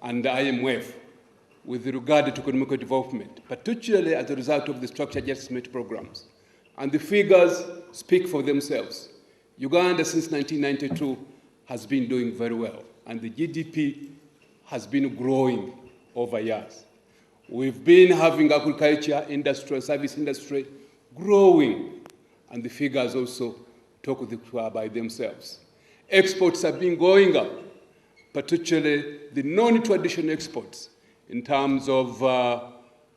and the IMF with regard to economic development, particularly as a result of the structure adjustment programs. And the figures speak for themselves. Uganda, since 1992, has been doing very well, and the GDP has been growing over years. We've been having agriculture, industry, service industry growing, and the figures also talk by themselves. Exports have been going up, particularly the non-traditional exports in terms of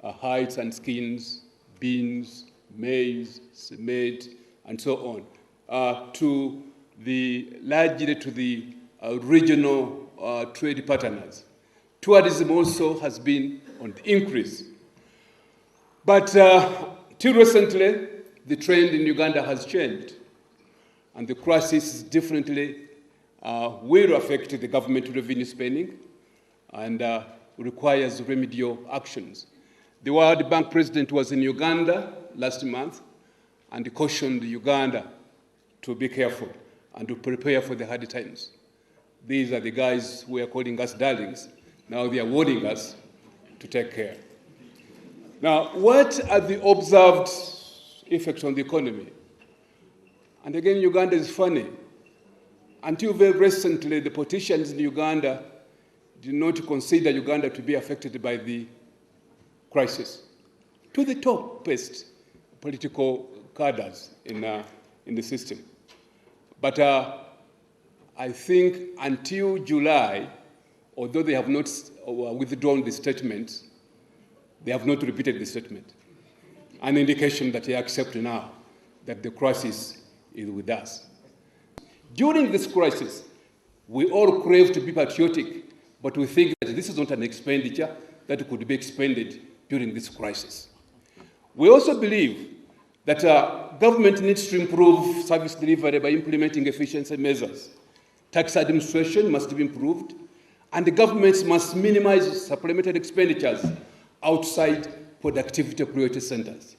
hides and skins, beans, maize, cement, and so on, largely to the regional trade partners. Tourism also has been on the increase. But till recently, the trend in Uganda has changed, and the crisis definitely will affect the government revenue spending and requires remedial actions. The World Bank president was in Uganda last month and cautioned Uganda to be careful and to prepare for the hard times. These are the guys who are calling us darlings. Now they are warning us to take care. Now, what are the observed effects on the economy? And again, Uganda is funny. Until very recently, the politicians in Uganda did not consider Uganda to be affected by the crisis, to the topmost political cadres in the system. But I think until July, although they have not withdrawn the statement, they have not repeated the statement. An indication that they accept now that the crisis is with us. During this crisis, we all crave to be patriotic, but we think that this is not an expenditure that could be expended during this crisis. We also believe that government needs to improve service delivery by implementing efficiency measures. Tax administration must be improved, and the governments must minimize supplementary expenditures outside productivity priority centers.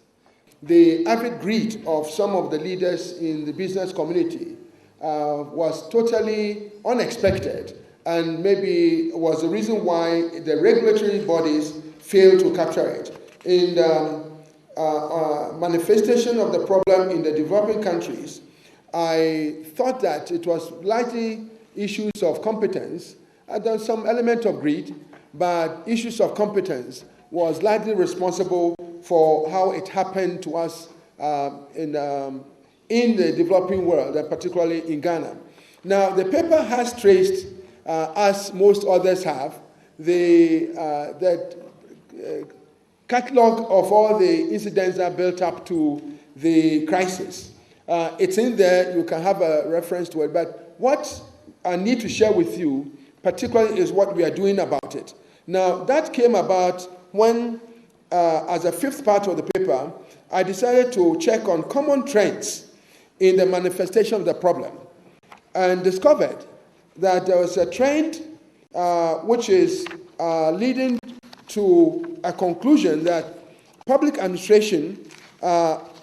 The avid greed of some of the leaders in the business community was totally unexpected, and maybe was the reason why the regulatory bodies failed to capture it. In the manifestation of the problem in the developing countries, I thought that it was largely issues of competence. There was some element of greed, but issues of competence was largely responsible for how it happened to us in the developing world, and particularly in Ghana. Now, the paper has traced, as most others have, the catalog of all the incidents that built up to the crisis. It's in there, you can have a reference to it, but what I need to share with you particularly is what we are doing about it. Now, that came about when, as a fifth part of the paper, I decided to check on common trends in the manifestation of the problem, and discovered that there was a trend which is leading to a conclusion that public administration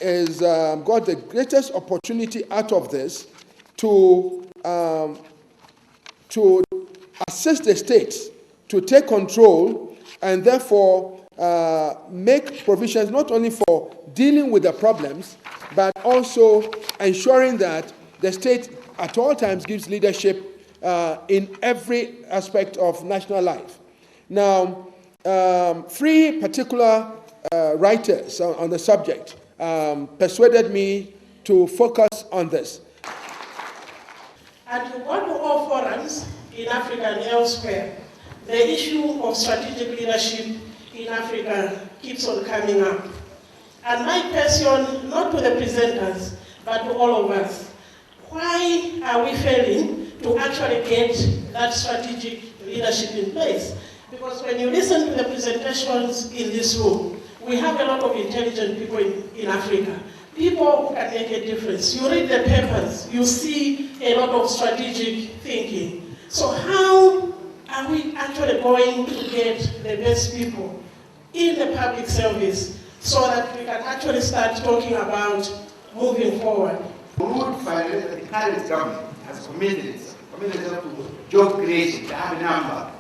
is got the greatest opportunity out of this to assist the states to take control and therefore make provisions not only for dealing with the problems, but also ensuring that the state at all times gives leadership in every aspect of national life. Now, three particular writers on the subject persuaded me to focus on this. And to go to all forums in Africa and elsewhere, the issue of strategic leadership in Africa keeps on coming up. And my question, not to the presenters, but to all of us, why are we failing to actually get that strategic leadership in place? Because when you listen to the presentations in this room, we have a lot of intelligent people in Africa, people who can make a difference. You read the papers, you see a lot of strategic thinking. So how are we actually going to get the best people in the public service so that we can actually start talking about moving forward? We would find that the current government has committed itself to job creation, to have a number.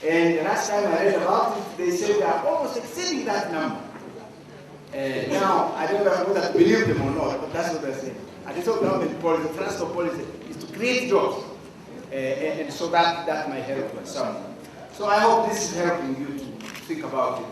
And the last time I read about it, they said they are almost exceeding that number. Now, I don't know whether to believe them or not, but that's what they're saying. And this whole government policy, transport policy, is to create jobs. And so that might help us some. So I hope this is helping you to think about it.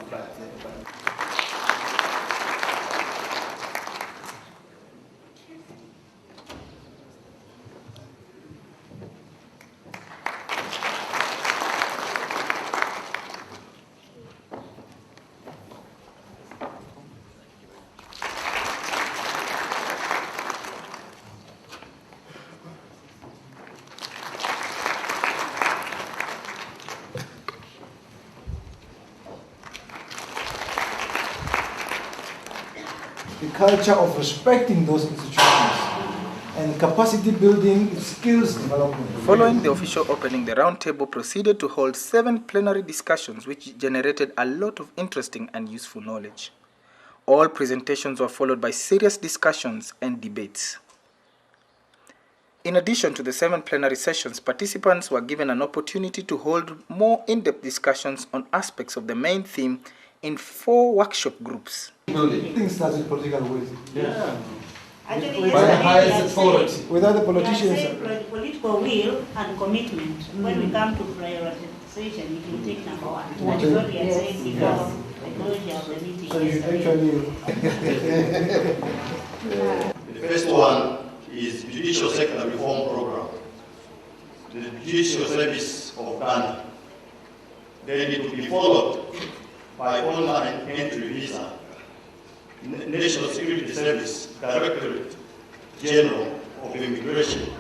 The culture of respecting those institutions and capacity building, skills development. Following the official opening, the roundtable proceeded to hold 7 plenary discussions which generated a lot of interesting and useful knowledge. All presentations were followed by serious discussions and debates. In addition to the 7 plenary sessions, participants were given an opportunity to hold more in-depth discussions on aspects of the main theme in 4 workshop groups. Everything starts with political will. Yeah. Actually, By the highest authority. Without the politicians. Political will and commitment. When we come to prioritization, it will take number 1. That is what we are saying before the closure of the meeting. So you actually... The first one is Judicial Sector Reform Program, the Judicial Service of Ghana. Then it will be followed by online entry visa, National Security Service Directorate General of Immigration,